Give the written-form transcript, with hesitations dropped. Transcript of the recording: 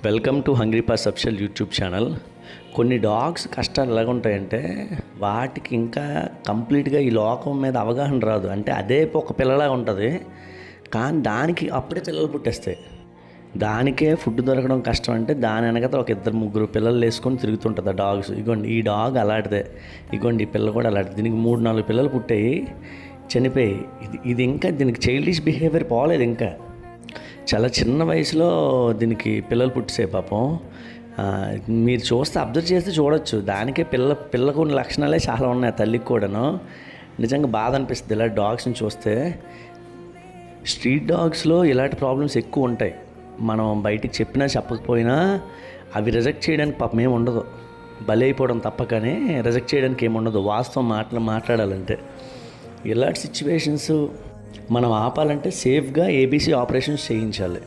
Welcome to hungry pass official YouTube channel. కొన్ని dogs కష్టాలు ఎలాగుంటాయంటే వాటికి ఇంకా కంప్లీట్గా ఈ లోకం మీద అవగాహన రాదు. అంటే అదే ఒక పిల్లలాగా ఉంటుంది, కానీ దానికి అప్పుడే పిల్లలు పుట్టేస్తాయి. దానికే ఫుడ్ దొరకడం కష్టం. అంటే దాని వెనకత ఒక ఇద్దరు ముగ్గురు పిల్లలు వేసుకొని తిరుగుతుంటుంది ఆ డాగ్స్. ఇగోండి ఈ డాగ్ అలాంటిదే, ఇగోండి ఈ పిల్ల కూడా అలాంటిది. దీనికి 3-4 పిల్లలు పుట్టాయి, చనిపోయి. ఇది ఇంకా దీనికి చైల్డిష్ బిహేవియర్ పోలేదు. ఇంకా చాలా చిన్న వయసులో దీనికి పిల్లలు పుట్టేసాయి పాపం. మీరు చూస్తే అబ్జర్వ్ చేస్తే చూడొచ్చు, దానికే పిల్లకు ఉన్న లక్షణాలే చాలా ఉన్నాయి తల్లికి కూడాను. నిజంగా బాధ అనిపిస్తుంది ఇలా డాగ్స్ని చూస్తే. స్ట్రీట్ డాగ్స్లో ఇలాంటి ప్రాబ్లమ్స్ ఎక్కువ ఉంటాయి. మనం బయటికి చెప్పినా చెప్పకపోయినా అవి రిజెక్ట్ చేయడానికి పాపం ఏమి ఉండదు, బలి అయిపోవడం తప్ప. కానీ రిజెక్ట్ చేయడానికి ఏమి ఉండదు, వాస్తవం మాట్లాడాలంటే. ఇలాంటి సిచ్యువేషన్స్ మనం ఆపాలంటే సేఫ్గా ఏబీసీ ఆపరేషన్స్ చేయించాలి.